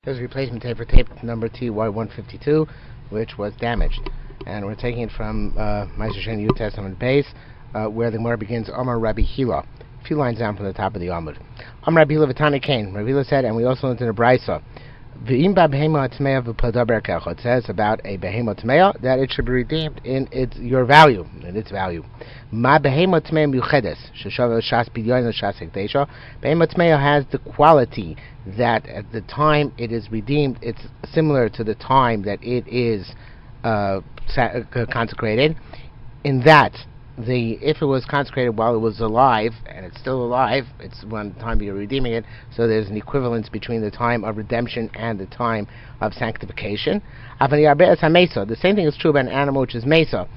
There's a replacement tape for tape number TY152, which was damaged. And we're taking it from Ma'aser Sheni New Testament base, where the Gemara begins, Amar Rabbi Hila, a few lines down from the top of the Amud. Amar Rabbi Hila v'Tana Kain. Rabbi Hila said, and we also learned in the Brisa, V'im ba behema tmeya v'padaber kecha. It says about a behema tmeya that it should be redeemed in its value. Ma behema tmeya miuchedes sheshav shas pidyon shas hekdesha. Behema tmeya has the quality that at the time it is redeemed, it's similar to the time that it is consecrated. In that, if it was consecrated while it was alive, and it's still alive, it's one time you're redeeming it, so there's an equivalence between the time of redemption and the time of sanctification. The same thing is true about an animal which is mesa.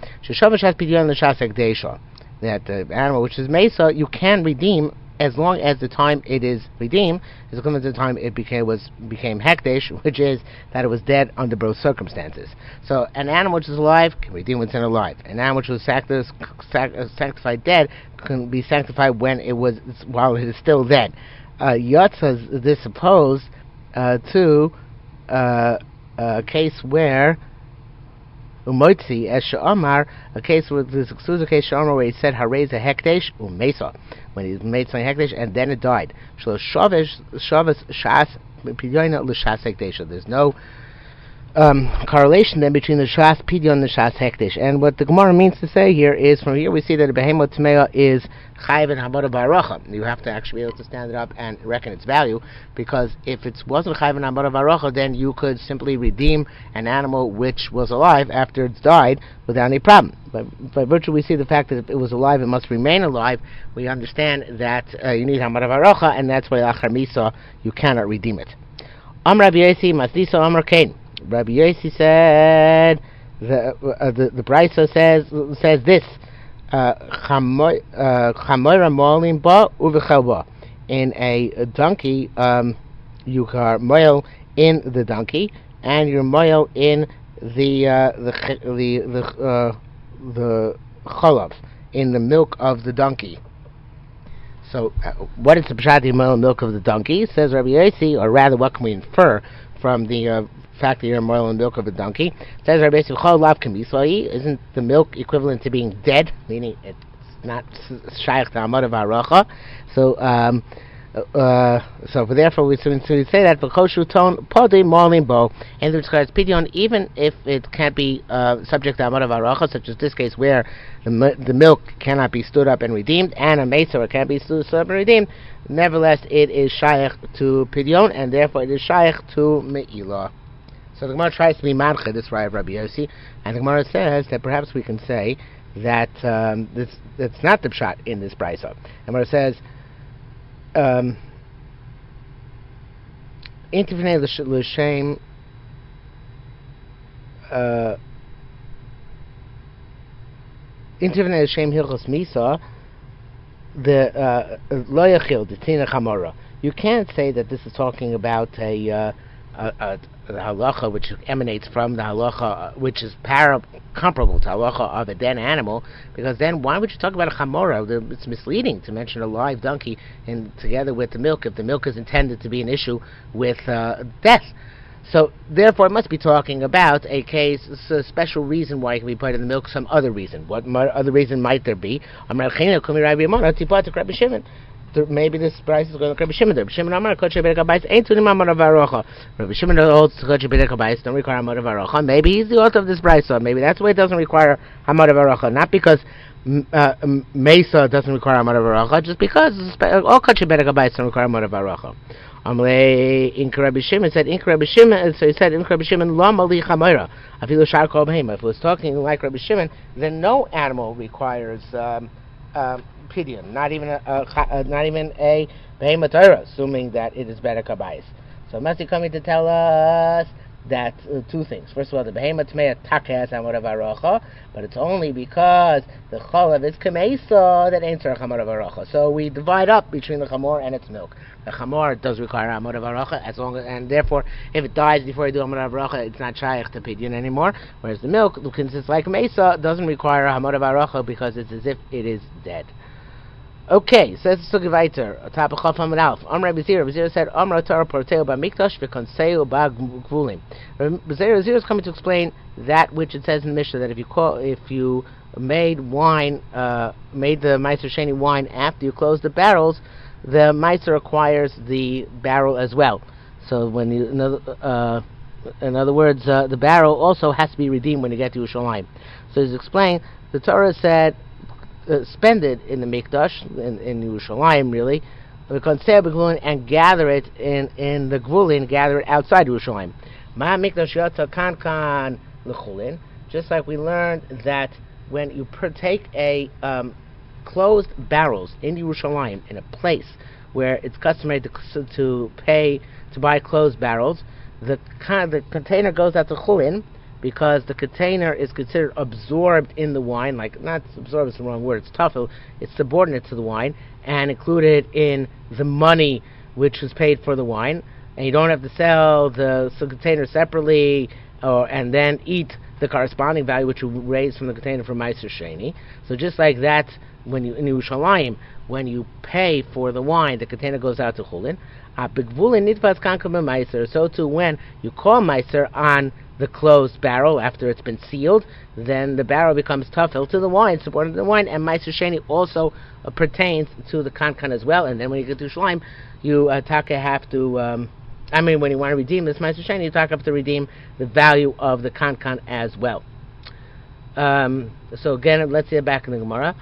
That the animal which is mesa, you can redeem as long as the time it is redeemed is equivalent to the time it became hekdesh, which is that it was dead under both circumstances. So an animal which is alive can redeem when it's alive. An animal which was sanctified dead can be sanctified while it is still dead. Yotzas this opposed to a case where Umoitzi as Sha'amar, a case with this exclusive case Sha'amar where he said Hareza Hekdesh Mesa, when he made something Hekdesh and then it died. There's no correlation then between the Shas Pidyon and the Shas Hekdesh. And what the Gemara means to say here is, from here we see that a Behemot Tmeya is Chayiv and Hamada Baracha. You have to actually be able to stand it up and reckon its value, because if it wasn't Chayiv and Hamada Baracha, then you could simply redeem an animal which was alive after it's died without any problem. But by virtue we see the fact that if it was alive, it must remain alive. We understand that you need Hamada Baracha, and that's why Achar Misa, you cannot redeem it. Amr Rabbi Yosi Masdisa Amr Kain. Rabbi Yosi said, the Brisa says this, Chamoira molim ba uvechel ba. In a donkey, you are moil in the donkey, and you're moil in the cholav, in the milk of the donkey. So, what is the pshat milk of the donkey? Says Rabbi Yosi, or rather, what can we infer from the fact that you're moil in the milk of a donkey? Says Rabbi Yosi, chol lav kamisai. Isn't the milk equivalent to being dead, meaning it's not shaykh to amad of haracha? So, therefore, we say that v'choshu ton podi molim bo, and it describes pidyon even if it can't be subject to amad of haracha, such as this case where the milk cannot be stood up and redeemed, and a mesa can't be stood up and redeemed. Nevertheless, it is shaykh to pidyon, and therefore it is shaykh to me'ilah. So the Gemara tries to be madcha this right of Rabbi Yosi, and the Gemara says that perhaps we can say that that's not the pshat in this brisa. The Gemara says, Intifnei l'shem hilchos misa the lo yachil the tina chamora. You can't say that this is talking about the halacha which emanates from the halacha which is comparable to halacha of a dead animal, because then why would you talk about a chamora? It's misleading to mention a live donkey together with the milk if the milk is intended to be an issue with death. So therefore it must be talking about a case, a special reason why it can be put in the milk, some other reason. What other reason might there be? Maybe this price is going to Rabbi Shimon. Rabbi Shimon Amar Kodesh Berek Habayis ain't tunim Amar Avarocha. Rabbi Shimon holds Kodesh Berek Habayis don't require Amar Avarocha. Maybe he's the author of this price, so maybe that's why it doesn't require Amar Avarocha. Not because Mesa doesn't require Amar Avarocha, just because all Kodesh Berek Habayis don't require Amar Avarocha. Amalei Inka Rabbi Shimon said Inka Rabbi Shimon. So he said Inka Rabbi Shimon Lo Mali Chamoira. Afilu Shar Kol Behema. If it was talking like Rabbi Shimon, then no animal requires pidyon, not even a behemah Torah, assuming that it is better kabayis. So Masi coming to tell us that two things. First of all, the behemah tmeya takas amar avarocha, but it's only because the cholav is kamesa that ain't tzarich amar avarocha. So we divide up between the chamor and its milk. The chamor does require amar avarocha, and therefore, if it dies before you do amar avarocha, it's not shaykh to pidyon anymore. Whereas the milk, since it's like mesa, doesn't require amar avarocha because it's as if it is dead. Okay, says the Sugi weiter, top of Chaf Hamid Alf. Amr Bezira said, Amr Torah Porteo B'Mikdash V'Konseu B'Gvulim. Bezira is coming to explain that which it says in the Mishnah, that if you made the Ma'aser Sheni wine after you close the barrels, the Ma'aser acquires the barrel as well. So when you, in other words, the barrel also has to be redeemed when you get to Yerushalmi. So it's explained, the Torah said, spend it in the Mikdash, in Yerushalmi, really, and gather it in the Gvulin, gather it outside Yerushalmi. Ma Mikdash Yotza Kan L'Chulin, just like we learned that when you take a closed barrels in Yerushalmi, in a place where it's customary to buy closed barrels, the container goes out to Chulin, because the container is considered absorbed in the wine, like, not absorbed is the wrong word, it's tafel, it's subordinate to the wine, and included in the money which is paid for the wine, and you don't have to sell the container separately, and then eat the corresponding value which you raise from the container from Ma'aser Sheni. So just like that, when you in Yerushalayim, when you pay for the wine, the container goes out to Chulin. So too, when you call Ma'aser on the closed barrel after it's been sealed, then the barrel becomes tafel to the wine, subordinate to the wine, and Ma'aser Sheni also pertains to the kankan as well. And then when you get to Yerushalayim, you have to. When you want to redeem this Ma'aser Sheni, you have to redeem the value of the kankan as well. So again, let's see it back in the Gemara.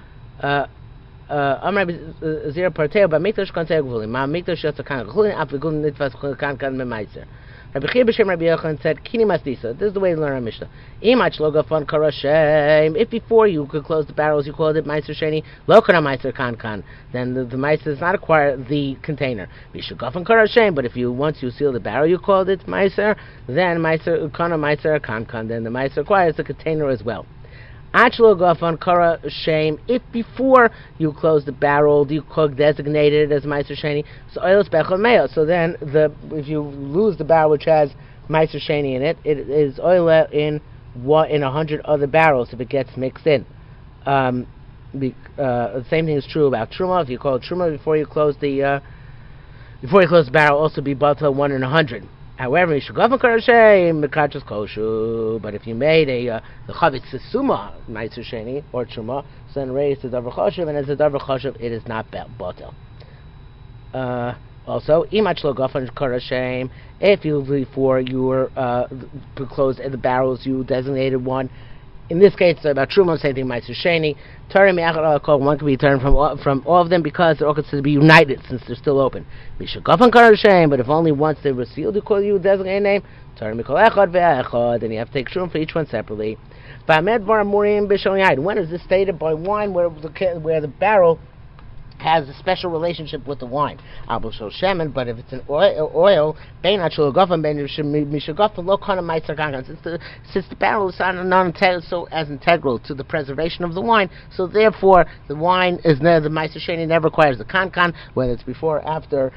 Zero parteo ba mikdash kontei gvulim. Ma mikdash yotza kan gvulim af gvulim nitvas kankan memaiser. Rabbi Chia b'shem Rabbi Yochanan said, Kini masdisa. This is the way to learn our Mishnah. Imach lo gafon kara shem. If before you could close the barrels, you called it Ma'aser Sheni, lo kana Ma'aser kankan, then the Ma'aser does not acquire the container. Vishu gafon kara shem. But if once you seal the barrel, you called it Ma'aser, then Ma'aser kana Ma'aser kankan, then the Ma'aser acquires the container as well. Achlo gafon kara shame. If before you close the barrel, you designated it as Ma'aser Sheni, so oilos bechol meo. So then, if you lose the barrel which has Ma'aser Sheni in it, it is oil in 100 other barrels if it gets mixed in. The same thing is true about truma. If you call it truma before you close the barrel, also be batel 1 in 100. However, but if you made the chavitz sesuma Ma'aser Sheni or truma, so then raised to davar choshev, and as a davar choshev, it is not batel. Also, imach lo gafan kara shem. If you before you were closed the barrels, you designated one. In this case, it's about truma, same thing, Ma'aser Sheni. One can be turned from all of them because they're all considered to be united since they're still open. But if only once they were sealed, you designate a name. Then you have to take truma for each one separately. When is this stated? By wine where the barrel has a special relationship with the wine. But if it's an oil, since the barrel is not so as integral to the preservation of the wine, so therefore the wine is the Ma'aser Sheni never requires the kankan, whether it's before or after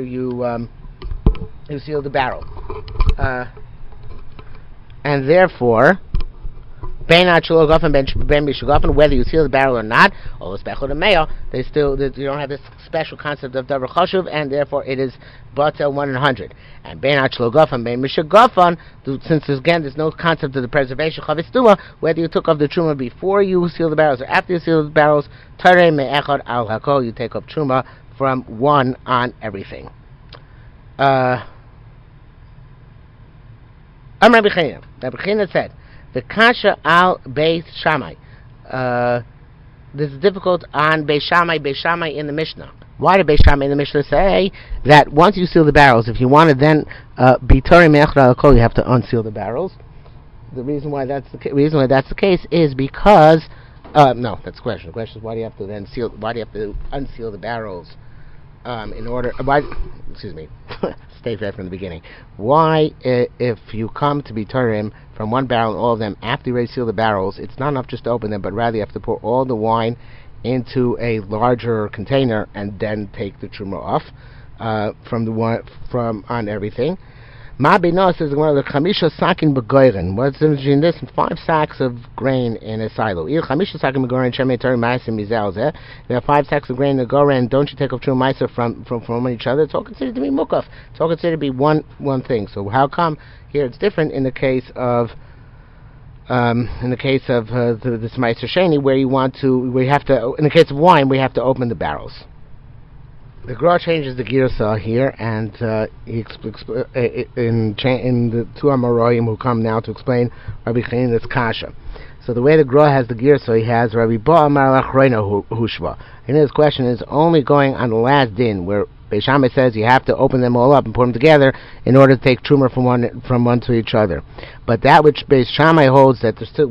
you seal the barrel, and therefore. Whether you seal the barrel or not, they you don't have this special concept of davar choshev, and therefore it is batel 1 in 100. And since again there's no concept of the preservation chavitz tuma, whether you took off the truma before you seal the barrels or after you seal the barrels, you take up truma from 1 on everything. Rabbi Chena said, the kasha al Beis Shammai. This is difficult on Beis Shammai in the Mishnah. Why did Beis Shammai in the Mishnah say that once you seal the barrels, if you want to then be Torah Me'echad al Kol, you have to unseal the barrels? The reason why that's the case is because no, that's the question. The question is why do you have to then seal? Why do you have to unseal the barrels? Stay there from the beginning. Why, if you come to be Turim from one barrel and all of them, after you seal the barrels, it's not enough just to open them, but rather you have to pour all the wine into a larger container and then take the truma off from on everything. Ma bino says one of the chamisha sakin begoiren. What's the difference between this and 5 sacks of grain in a silo? Either chamisha sakin begoiren shemei tori ma'aser mizel zeh. You have 5 sacks of grain in the goren. Don't you take off true ma'aser from each other? It's all considered to be mukaf. It's all considered to be one thing. So how come here it's different in the case of this Ma'aser Sheni, where we have to, in the case of wine, we have to open the barrels. The Gra changes the girsa here, and in the two Amoraim who come now to explain Rabbi Chanina's kasha. So the way the Gra has the girsa, he has Rabbi Ba Amar Lachreina Hushva. And his question is only going on the last din, where Beis Shammai says you have to open them all up and put them together in order to take truma from one to each other. But that which Beis Shammai holds that they're still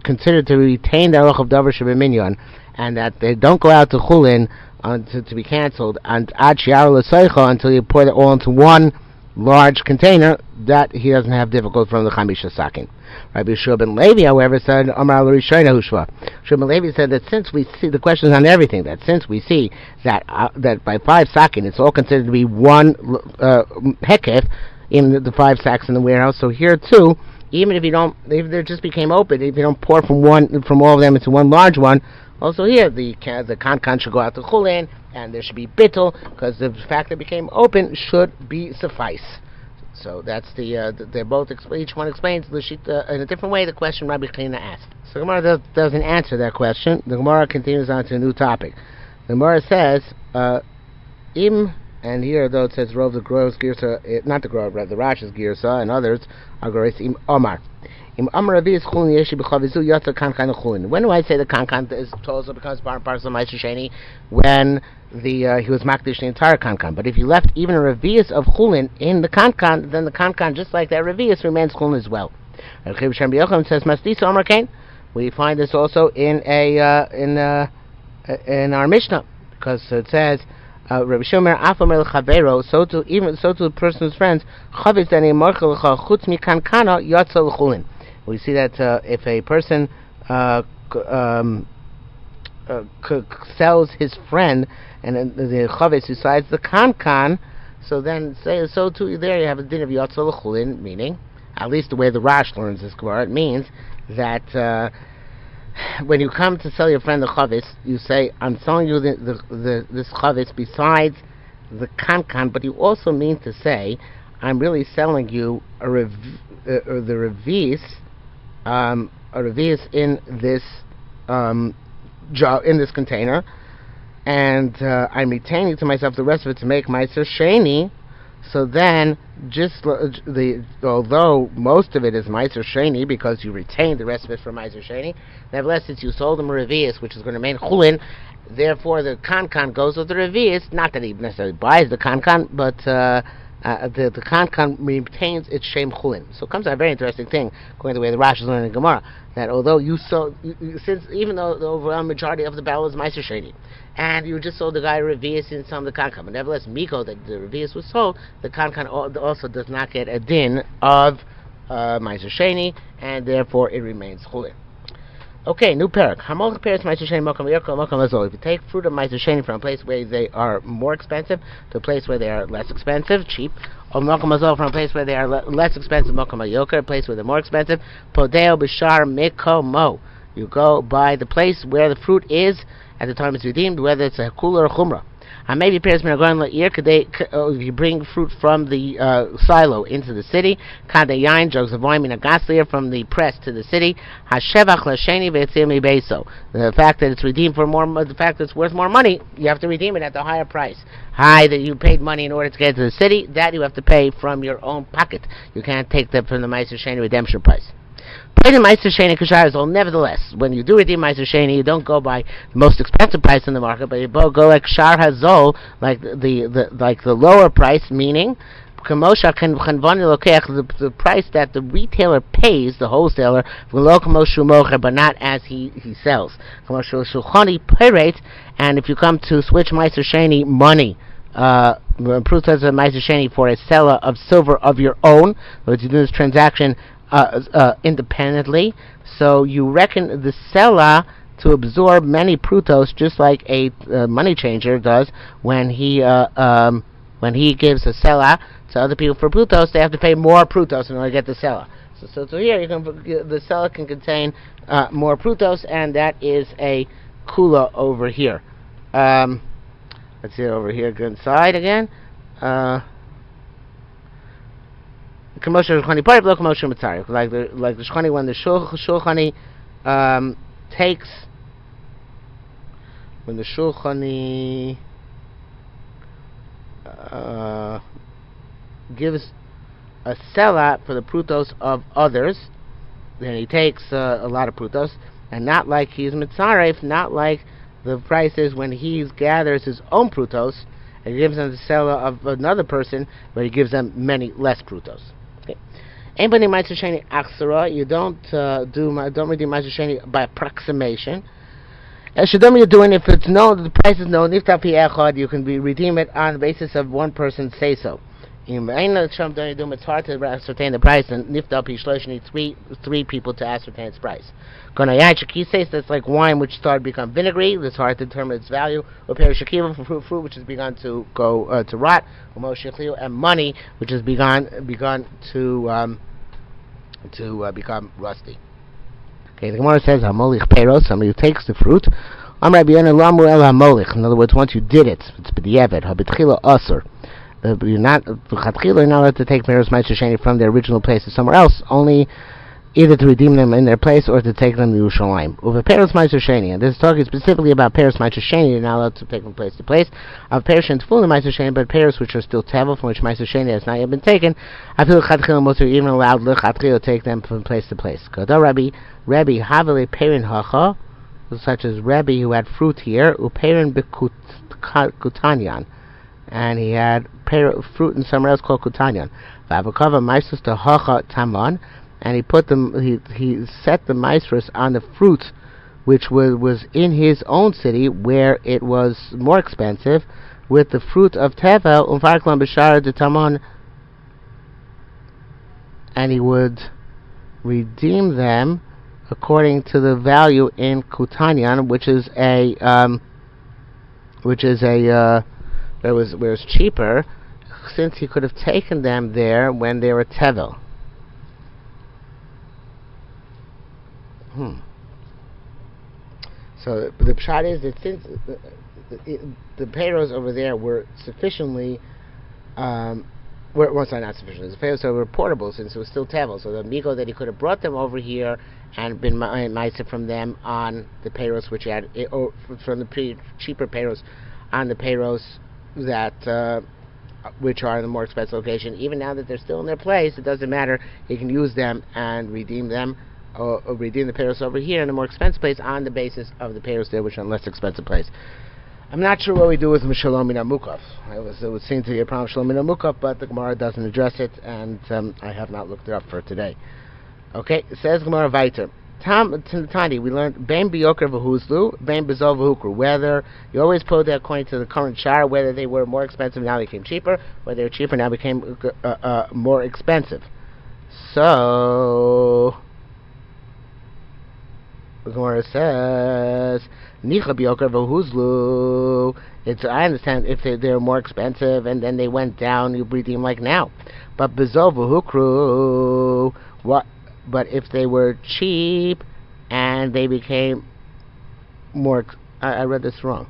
considered to retain the aruch of davar shebeminyan, and that they don't go out to chulin to be cancelled and ad shiur l'soicha until you pour it all into one large container, that he doesn't have difficulty from the chamisha sakin. Rabbi Yehoshua ben Levi, however, said Amar l'Rishona Hushva. Yehoshua ben Levi said that since we see the question is on everything, that since we see that by 5 sakin it's all considered to be one hekef in the 5 sacks in the warehouse. So here too, even if they just became open, if you don't pour from all of them into one large one, also here the kankan should go out to chulin, and there should be bittul, because the fact that it became open should be suffice. So that's they're both each one explains in a different way the question Rabbi Chanina asked. So the Gemara doesn't answer that question. The Gemara continues on to a new topic. The Gemara says im, and here though it says rov the Gro's girsa, not the Grov, the Rash's girsa, and others are Gro's im Omar. When do I say the kankan is also becomes part and parcel of Ma'aser Sheni when he was makdish the entire kankan? But if you left even a revius of chulin in the kankan, then the kankan, just like that revius, remains chulin as well. Says Masdisa Omar Kain. We find this also in our Mishnah, because it says Rabbi Shomer Afamer Chavero, so to the person's friends, Chavis Dani Morchel Chutz Mi Kankana Yatzel Chulin. We see that if a person sells his friend and the chavis decides the kankan, so too there you have a din of yatzel chulin, meaning, at least the way the Rash learns this Gemara, it means that when you come to sell your friend the chavis, you say, I'm selling you this chavis besides the kankan, but you also mean to say, I'm really selling you the revis. A revius in this in this container, and I'm retaining to myself the rest of it to make Ma'aser Sheni. So then, although most of it is Ma'aser Sheni because you retain the rest of it for Ma'aser Sheni, nevertheless, since you sold him a revius, which is going to remain chulin, therefore the kankan goes with the revius. Not that he necessarily buys the kankan, but the kankan retains its shem chulin. So it comes to a very interesting thing, according to the way the Rash is learning Gemara, that although since even though the overwhelming majority of the barrel is Ma'aser Sheni, and you just sold the guy a revius in some of the kankan, but nevertheless, Miko, that the revius was sold, the kankan also does not get a din of Ma'aser Sheni, and therefore it remains chulin. Okay, new parak. If you take fruit of Ma'aser Sheni from a place where they are more expensive to a place where they are less expensive, cheap, or from a place where they are less expensive, a place where they're more expensive, podeo b'shar mikomo. You go by the place where the fruit is at the time it's redeemed, whether it's a kula or a chumrah. Maybe if you bring fruit from the silo into the city, jugs of wine from the press to the city, the fact that it's redeemed for more, the fact that it's worth more money, you have to redeem it at the higher price. That you paid money in order to get to the city, that you have to pay from your own pocket. You can't take that from the Ma'aser Sheni redemption price. Nevertheless, when you do redeem Ma'aser Sheni, you don't go by the most expensive price in the market, but you go like Shar Hazol, like the lower price, meaning the price that the retailer pays the wholesaler, but not as he sells. And if you come to switch Ma'aser Sheni money, Proof says a Ma'aser Sheni for a seller of silver of your own, but you do this transaction independently, so you reckon the seller to absorb many prutos, just like a money changer does when he when he gives a sela to other people for prutos, they have to pay more prutos in order to get the sela. So here the sela can contain more prutos, and that is a kula over here. Let's see over here, go inside again. Commotion shulchani part of commotion mitzari, like the shulchani when the shulchani takes when the shulchani gives a sela for the prutos of others, then he takes a lot of prutos, and not like he's mitzaref, not like the price is when he gathers his own prutos and gives them the sela of another person, but he gives them many less prutos. Okay. Anybody Ma'aser Sheni achsara, you don't redeem Ma'aser Sheni by approximation. As you don't doing if it's known, the price is known. If you can redeem it on the basis of one person say so. It's hard to ascertain the price, and need three people to ascertain its price. Says that's like wine which started to become vinegary. It's hard to determine its value. Or for fruit which has begun to go to rot. And money which has begun to become rusty. Okay, the Gemara says hamolich peros, somebody who takes the fruit. In other words, once you did it, it's b'diavad habitchila aser. You're not allowed to take peros Ma'aser Sheni from their original places somewhere else, only either to redeem them in their place or to take them to Yerushalmi. Over peros Ma'aser Sheni, and this is talking specifically about peros Ma'aser Sheni, you're not allowed to take from place to place. Of peros and fully Ma'aser Sheni, but peros which are still tevel, from which Ma'aser Sheni has not yet been taken, I feel even allowed to take them from place to place. Rabbi Havile Perin Hacha, such as Rabbi who had fruit here, Uperin Bekutanyan, and he had fruit in somewhere else called Kutanyan. Vavakava Maestros to Hacha Taman, and he put them. He set the Maestros on the fruit which was in his own city where it was more expensive, with the fruit of Tevel Umfarklan Bishara de Taman, and he would redeem them according to the value in Kutanyan, which is where it was cheaper, since he could have taken them there when they were tevel. So the pshat is that since the peros over there were sufficiently, not sufficiently, the peros were portable since it was still tevel. So the migo that he could have brought them over here and been ma'aser from them on the peros which he had, or from the cheaper peros on the peros that which are in the more expensive location. Even now that they're still in their place, it doesn't matter. He can use them and redeem them, or redeem the peros over here in the more expensive place on the basis of the peros there, which are in less expensive place. I'm not sure what we do with Shalomi Namukov. It would seem to be a problem Shalomi Namukov, but the Gemara doesn't address it, and I have not looked it up for today. Okay, it says Gemara Vayter. Tani, we learned Ben Biyoker v'Huzlu, Ben Bezol v'Hukru. Whether you always put that according to the current shar, whether they were more expensive now became cheaper, whether they were cheaper now became more expensive. So the Gemara says Nicha Biyoker v'Huzlu. I understand if they're more expensive and then they went down, you redeem like now. But Bezol v'Hukru, what? But if they were cheap and they became more, I read this wrong.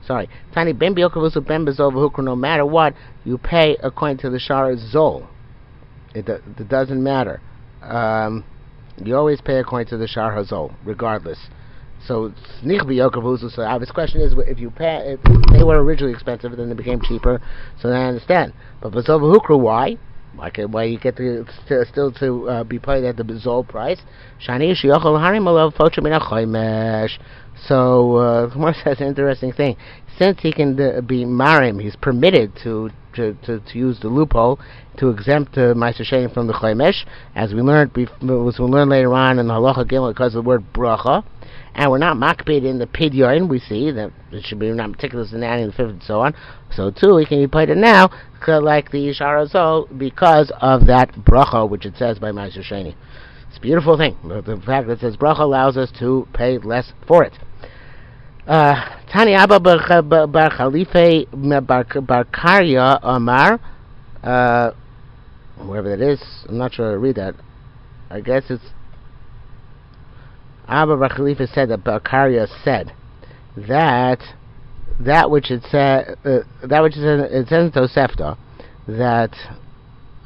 Sorry. Tiny ben biyokavusu ben bezol v'hukru. No matter what, you pay according to the shara zol. It doesn't matter. You always pay according to the shara zol, regardless. So nich biyokavusu. So the obvious question is, if they were originally expensive, then they became cheaper. So then I understand. But bezol v'hukru, why? Why you get to still to be paid at the Bezol price? So Gemara says an interesting thing. Since he can be marim, he's permitted to use the loophole to exempt Ma'aser Sheni from the Chomesh, as we learned later on in the Halacha Gimel, because of the word bracha. And we're not makbid in the pidyon. We see that it should be not meticulous in the and the fifth and so on. So too, he can be paid it now, like the Yishar Azol, because of that bracha, which it says by Ma'aser Sheni. It's a beautiful thing. The fact that it says bracha allows us to pay less for it. Tani Abba Bar Khalife Bar Karya Amar, wherever that is, I'm not sure how to read that. I guess it's Abba Bar Khalifa said that Bar Karya said that which it said, it says in Tosefta that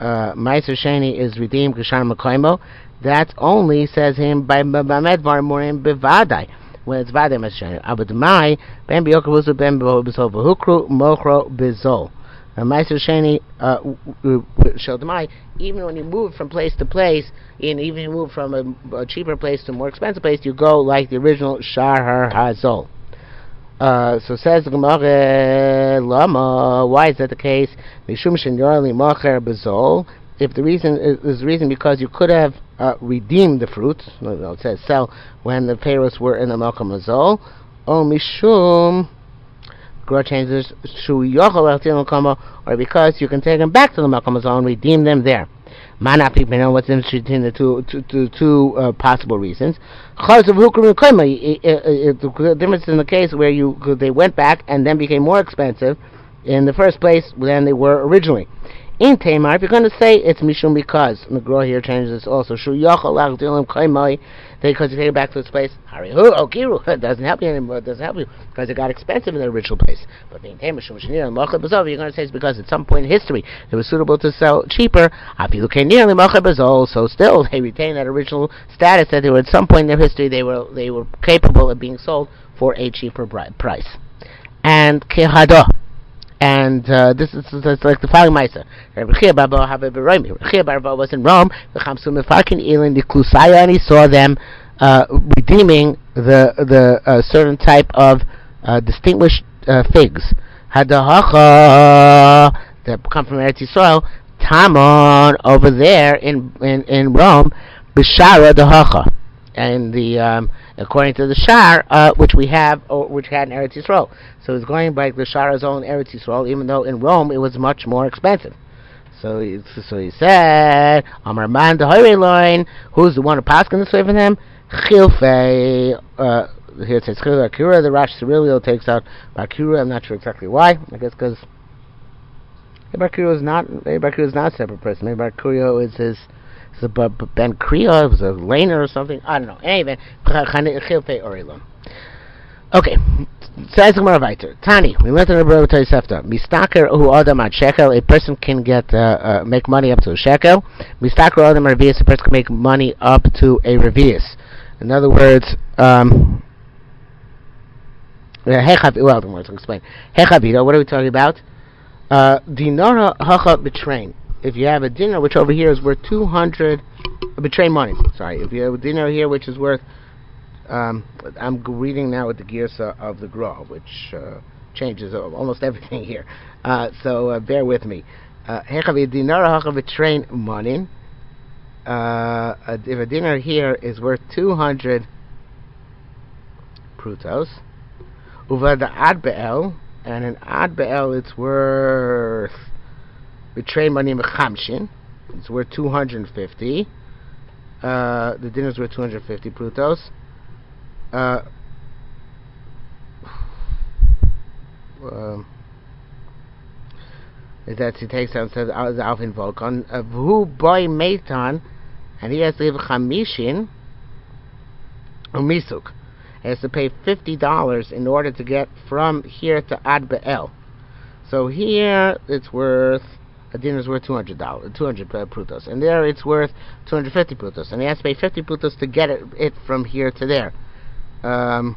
Ma'aser Sheni is redeemed Geshar Makoimo. That only says him by Medvar Morim Bevadai when it's Vadai Ma'aser Sheni. Abud Mai Ben Biokavuzu Ben Bezol Vahukru Mochro Bezol. Ma'aser Sheni showed Mai even when you move from place to place, and even you move from a cheaper place to a more expensive place, you go like the original Shar Hazol. So says the Gemara, Lama, why is that the case? Mishum shenyorli macher bezol. If the reason is the reason because you could have redeemed the fruit, no, it says sell when the payros were in the Malkam Azol, or Mishum, Gra changes Shu Yochel Al Kama, or because you can take them back to the Malkam Azol and redeem them there. Manap, you know what's between the two possible reasons. The difference in the case where they went back and then became more expensive in the first place than they were originally. In Tamar, if you're going to say it's Mishum because, McGraw here changes this also. Because you take it back to this place, it doesn't help you anymore. It doesn't help you because it got expensive in the original place. But in Tamar, you're going to say it's because at some point in history it was suitable to sell cheaper. So still they retain that original status that they were at some point in their history they were capable of being sold for a cheaper price. And Kehado. And this is like the following Ma'aser. Rabbi was in Rome, and he saw them redeeming the certain type of distinguished figs. Hadahacha that come from Eretz Yisrael, Tamon over there in Rome, Bishara Dahacha. And the according to the Shar, which we have, or which had in Eretz Yisrael. So it's going by the Shar's own Eretz Yisrael, even though in Rome it was much more expensive. So he said, Amar Man Dehoire Loin, who's the one who paskin this way for them? Chilfei. Here it says Chilfei Akira. The Rash Cirilio takes out Bakura. I'm not sure exactly why. I guess because Bakura is not a separate person. Maybe Bakura is his. Ben Kriya was a laner or something. I don't know. Anyway, okay. Says Gemara weiter. Tani, we went to the Rebbe Tosefta. Mistaker hu adam ad shekel. A person can get make money up to a shekel. Mistaker adam revius. A person can make money up to a revius. In other words, well, to explain. Hechavida. What are we talking about? Dinara hacha betrain. If you have a dinner, which over here is worth 200, betray money. Sorry, if you have a dinner here which is worth, I'm reading now with the Girsa of the Gra, which changes almost everything here. So bear with me. Hechavi dinara hacha betrain money. If a dinner here is worth 200 prutos, uva the ad be'el, and in ad be'el it's worth. We trade money in Mechamshin. It's worth 250. The dinner's worth 250 prutos. That he takes out says Alvin Volkan. Who boy Meitan, and he has to give Chamishin or Misuk. He has to pay $50 in order to get from here to Ad Be'el. So here it's worth. A dinner's worth $200 prutos, and there it's worth 250 prutos, and he has to pay 50 prutos to get it from here to there. The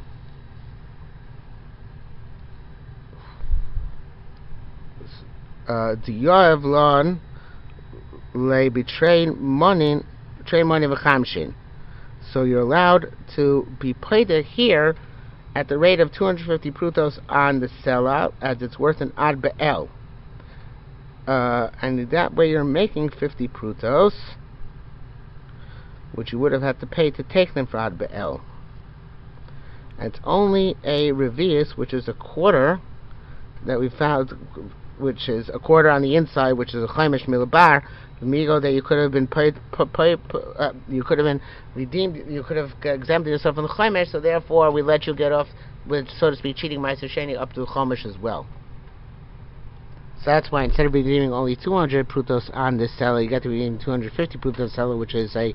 Yoavlon lay betrain money v'chamshin. So you're allowed to be paid here at the rate of 250 prutos on the sellout, as it's worth an ad be'el. And that way you're making 50 prutos, which you would have had to pay to take them for Ad Be'el. And it's only a revius, which is a quarter, that we found which is a quarter on the inside, which is a chaimish milabar, the migo that you could have been you could have been redeemed, you could have exempted yourself from the chaimish, so therefore we let you get off with, so to speak, cheating Ma'aser Sheni up to the chaimish as well. So that's why instead of redeeming only 200 prutos on this seller, you get to redeem 250 prutos seller, which is a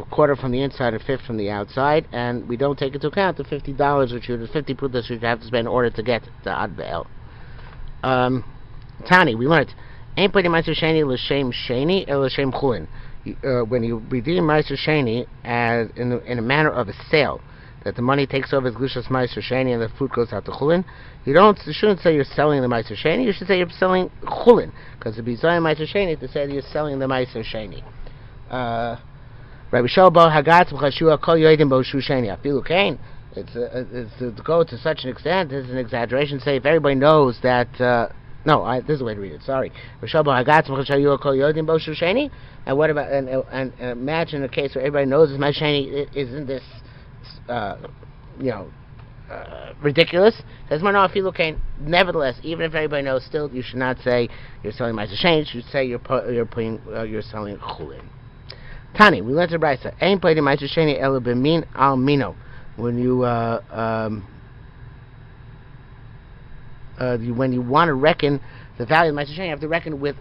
quarter from the inside, a fifth from the outside, and we don't take into account the $50 which you, the 50 prutos which you have to spend in order to get the ad be'el. Tani, we learned, ain't putting Ma'aser Sheni l'shem sheni el l'shem chulin. When you redeem Ma'aser Sheni as in a manner of a sale, that the money takes over as Glushas Ma'aser Sheni and the fruit goes out to chulin, you shouldn't say you're selling the Ma'aser Sheni, you should say you're selling chulin, because it'd be Zion Ma'aser Sheni to say that you're selling the Ma'aser Sheni. Rabbi Shalbo Hagatz B'chashua Kol Yodim Bo Shu Sheni Afilu Kain. It's to go to such an extent. This is an exaggeration. Say if everybody knows that. This is the way to read it. Sorry. Rabbi Shalbo Hagatz B'chashua Kol Yodim Bo Shu Sheni. And what about and imagine a case where everybody knows this Ma'aser Sheni isn't this ridiculous? Says no, Afilu Kain. Nevertheless, even if everybody knows, still you should not say you're selling Ma'aser Sheni. You should say you're selling chulin. Tani, we learned to Brisa. Ain't played in Ma'aser Sheni ela b'min al mino. When you want to reckon the value of Ma'aser Sheni, you have to reckon with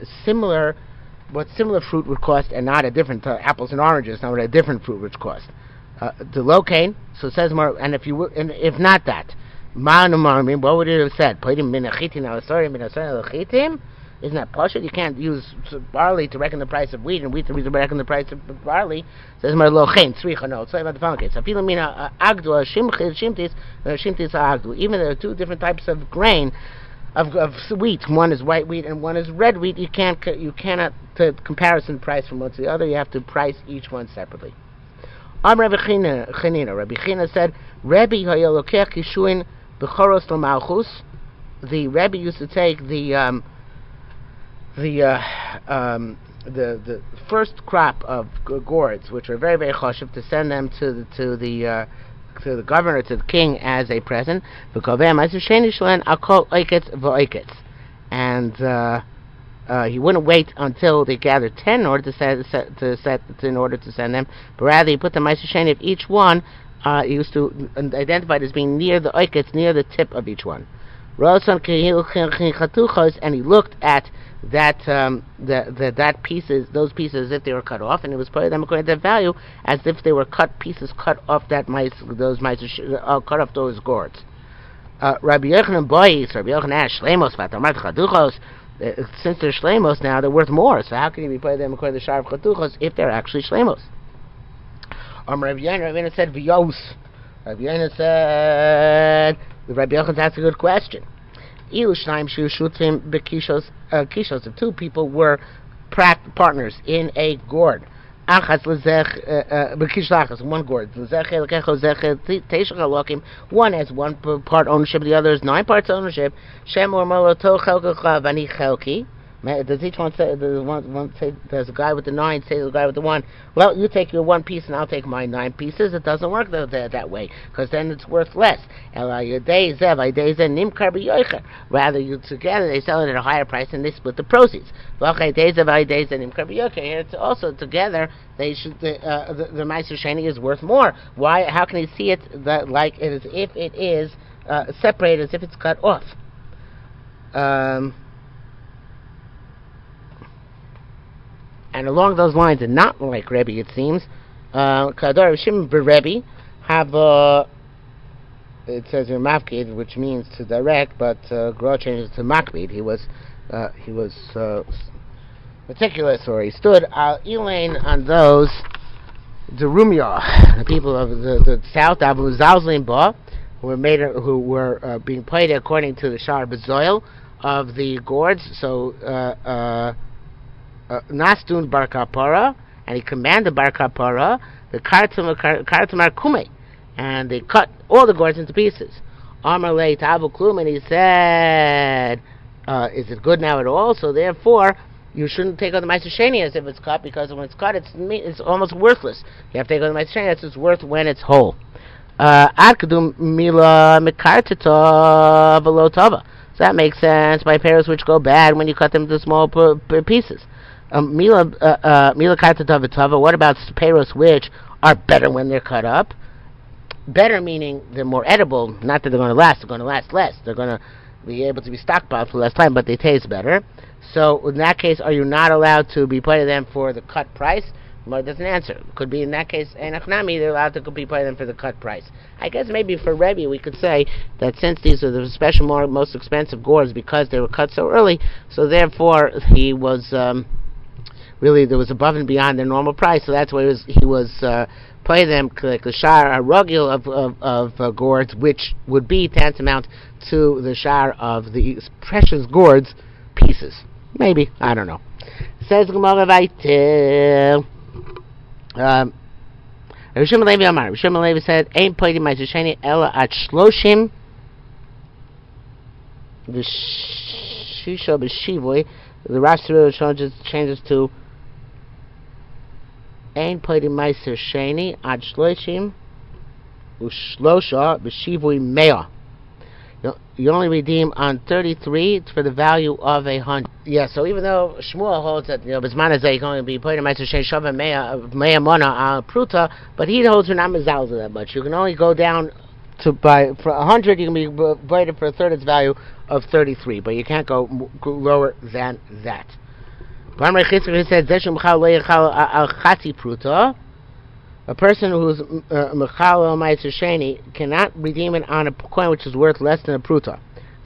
what similar fruit would cost, and not a different apples and oranges, not what a different fruit would cost. The locaine, so it says more. And if not that, ma'anumarim, what would it have said? Played in minachitin al sorry minasorei lachitim. Isn't that pashut? You can't use barley to reckon the price of wheat, and wheat to reckon the price of barley. It says mar lochein tzricha. No, it's talking about the following case. Agdu shimtis agdu. Even there are two different types of grain of wheat. One is white wheat and one is red wheat. You cannot to comparison price from one to the other. You have to price each one separately. Rabbi China said, Rabbi hayalokech kishuin b'choros l'malchus. The Rabbi used to take the first crop of gourds, which are very, very choshev, to send them to the governor, to the king, as a present. And he wouldn't wait until they gathered 10 in order to send them, but rather he put the Ma'aser Sheni of each one. He used to identify it as being near the oikets, near the tip of each one. And he looked at those pieces as if they were cut off, and it was put them according to their value as if they were cut off cut off those gourds. Rabbi Yochanan asked Shlemos v'atamat chaduchos. Since they're Shlemos now, they're worth more. So how can you be put them according to the shar of chaduchos if they're actually Shlemos? Rabbi Yochanan said v'yos. Rabbi Yochanan said. The Rabbi Yochanan asked a good question. If two people were partners in a gourd, one gourd, one has one part ownership, the other is 9 parts ownership. Does each one say? Does the guy with the 9 say to the guy with the 1? Well, you take your 1 piece and I'll take my 9 pieces. It doesn't work that way, because then it's worth less. Rather, you together they sell it at a higher price and they split the proceeds. It's also together they should the Ma'aser Sheni is worth more. Why? How can he see it like it is if it is separated, as if it's cut off? And along those lines, and not like Rebbe, it seems, Kadar Shim Rebbe have it says in Mafkid, which means to direct, but Gra changes to Makbid. He was meticulous, or he stood Elaine on those the Rumya, the people of the south, Abu Zalzlin Ba, who were being played according to the Shar Bezoil of the gourds. So Nastun Bar Kapara, and he commanded Bar Kapara the Kartamar Kume, and they cut all the gourds into pieces. Amar Le Tabu Klum, and he said, is it good now at all? So therefore, you shouldn't take on the Ma'aser Sheni as if it's cut, because when it's cut, it's almost worthless. You have to take on the Ma'aser Sheni as it's worth when it's whole. Ad Kedum Mila Mekartata Velo Tava. So that makes sense by pears which go bad when you cut them into small pieces. Mila kata. What about pears which are better when they're cut up? Better meaning they're more edible. Not that they're going to last. They're going to last less. They're going to be able to be stockpiled for less time, but they taste better. So in that case, are you not allowed to be putting them for the cut price? Well, it doesn't answer. It could be in that case, Enachnami, they're allowed to be putting them for the cut price. I guess maybe for Rebbe we could say that since these are the special, most expensive gourds because they were cut so early, so therefore he was really there was above and beyond their normal price. So that's why he was putting them like the shar arugil of gourds, which would be tantamount to the shar of the precious gourds pieces. Maybe, I don't know. Says Gemara Vayter. Yerushalmi Levi Amar. Yerushalmi Levi said, "Ein poidim Ma'aser Sheni ela at shloshim v'shisha b'shivui." The Rashi changes to Ein poidim Ma'aser Sheni at shloshim v'shlosha b'shivui mea. You only redeem on 33 for the value of 100. Yeah, so even though Shmuel holds that Bismanazeh you can only be put in Ma'aser Sheni Shava Mea Mona al Pruta, but he holds you're not mezalzel that much. You can only go down to buy for 100. You can be voided for a third its value of 33, but you can't go lower than that. He said al Chati Pruta. A person who's Mechal Ma'aser Sheni cannot redeem it on a coin which is worth less than a pruta.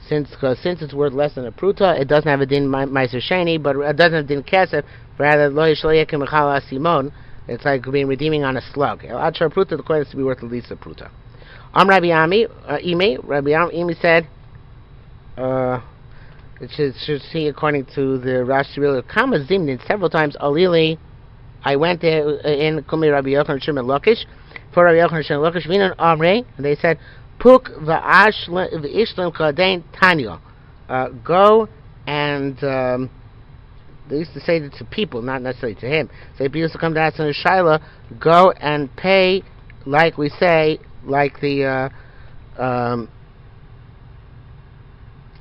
Since it's worth less than a pruta, it doesn't have a din Ma'aser Sheni, but it doesn't have a din kesef. Rather, lo yishloyek Mechal Asimon. It's like being redeeming on a slug. Achar pruta, the coin has to be worth at least a pruta. Rabbi Imi said, it should see according to the Rashi really Kama Zimnin several times Alili. I went there in Kumi Rabbi Yochanan Shimon Lakish for Rabbi Yochanan Shimon Lakish Vinan Amrei, and they said Puk v'ishlim kadein Tanya. Go and they used to say that to people, not necessarily to him. So if he used to come to us in a shaila, go and pay like we say, like the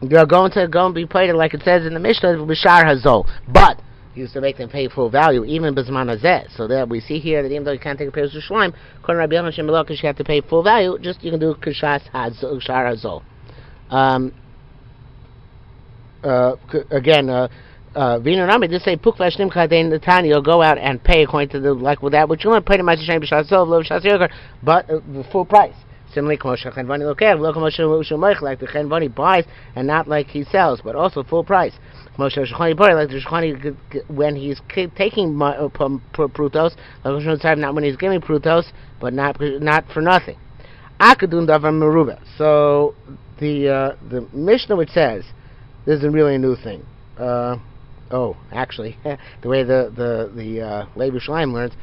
go and be paid like it says in the Mishnah b'shar hazol, but used to make them pay full value, even b'zman hazeh. So that we see here that even though you can't take a pair of shleim, according to Rabbi Yochanan Shimon Lakish, you have to pay full value. Just you can do kishas shar hazol. Again, Vinonami just say puk v'ashlim kadein Netanya. Go out and pay according to the like with that which you want to pay to Ma'aser Sheni b'shas hazol, lo b'shas yoker, but full price. Similarly, like the Chenvani buys and not like he sells, but also full price. Like the Shechani when he's taking prutos, not when he's giving prutos, but not for nothing. So the Mishnah which says this isn't really a new thing. Actually, the way the Levi Shleim learns,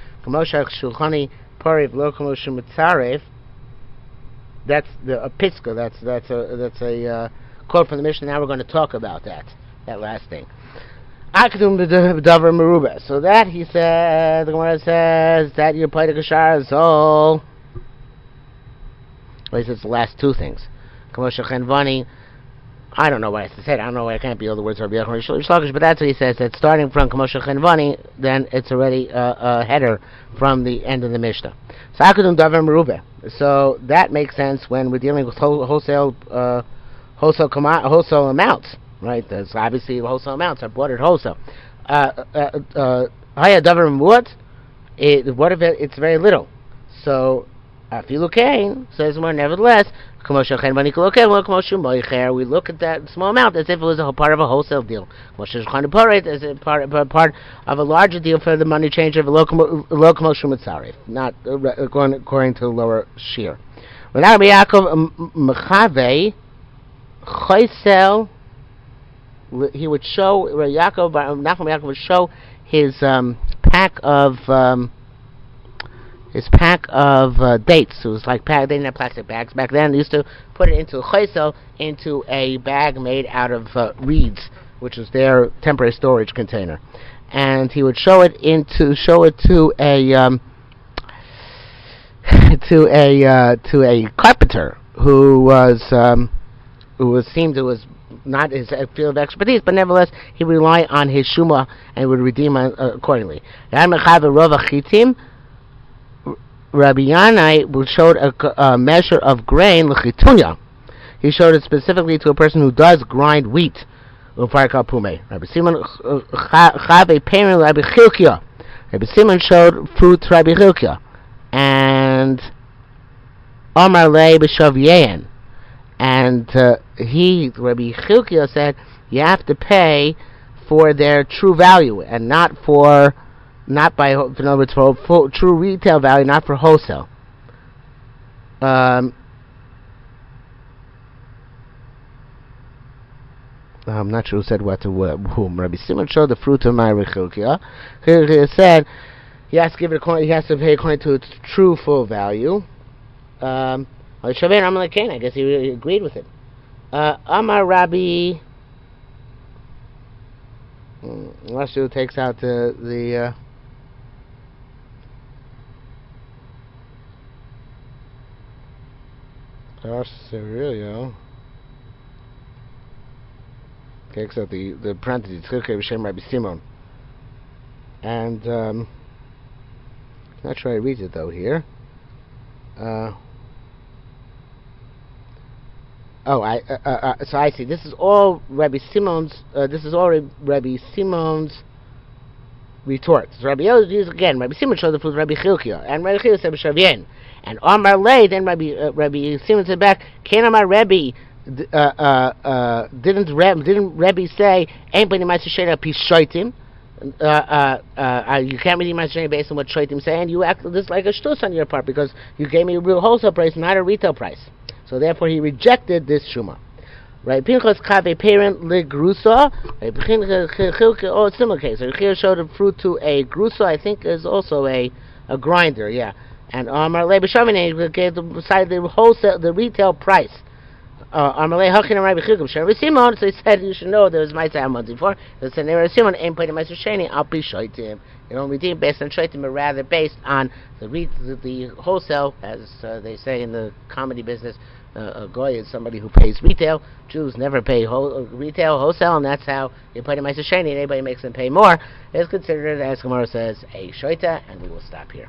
that's a piska. That's a quote from the Mishnah. Now we're going to talk about that last thing. So that he said, the Gemara says that you play the kashar zol. Well, he says the last two things. I don't know what I said. I don't know why I can't be all the words of Rabbi Yochanan, but that's what he says. That starting from Kamosha Chenvani, then it's already a header from the end of the Mishnah. So that makes sense when we're dealing with wholesale amounts, right? There's obviously wholesale amounts are bought at wholesale. What if it's very little? So Afilu Kain says more. Nevertheless, we look at that small amount as if it was a part of a wholesale deal. As a part of a larger deal for the money changer of a not according to the lower shiur. He would show Yaakov would show his pack of dates. It was like they didn't have plastic bags back then. They used to put it into a chaysel, into a bag made out of reeds, which was their temporary storage container. And he would show it to a carpenter who was not his field of expertise, but nevertheless he would rely on his shuma and would redeem accordingly. Rabbi Yanai showed a measure of grain l'chitunya. He showed it specifically to a person who does grind wheat. Rabbi Simon chave peirin Rabbi Chilkiah. Rabbi Simon showed fruit to Rabbi Chilkiah, and Omar lei b'shavyein. And Rabbi Chilkiah said, you have to pay for their true value, and not by, in other words, for true retail value, not for wholesale. I'm not sure who said what to whom. Rabbi Simon showed the fruit of my Rabbi Chilkiah. Chilkiah said he has to pay according to its true full value. I guess he agreed with it. Amar Rabbi Lashu takes out the Cereal. Takes out the parentheses. Rabbi Simon. And not sure I read it though here. So I see. This is all Rabbi Simon's. Rabbi Simon's retort. So Rabbi Elazar again. Rabbi Simon showed the fruit of Rabbi Chilkiah, and Rabbi Chilkiah said b'shavyen. And Amar lei, then Rabbi Simon said back, "Can Amar Rabbi didn't Rabbi say ain't b'nei Ma'aser Sheni pishoitim?" You can't redeem Ma'aser Sheni based on what shoitim say, and you acted this like a shtus on your part because you gave me a real wholesale price, not a retail price. So therefore he rejected this shuma. Right? Pinchas kave parent legrusa. Oh, similar case. Here showed the fruit to a grusa. I think is also a grinder. Yeah. And Amar le b'shavin gave the wholesale, the retail price. Amar le hachin Rabbi Chilkiah. Rabbi Simon. So he said you should know there was my time months before. They said Rabbi Simon ain't putting Ma'aser Sheni. I'll be shoitim. You don't redeem based on shoitim, but rather based on the wholesale, as they say in the comedy business. A goy is somebody who pays retail. Jews never pay retail, wholesale, and that's how you put in Ma'aser Sheni. Anybody makes them pay more is considered, as Gemara says, a shoita, and we will stop here.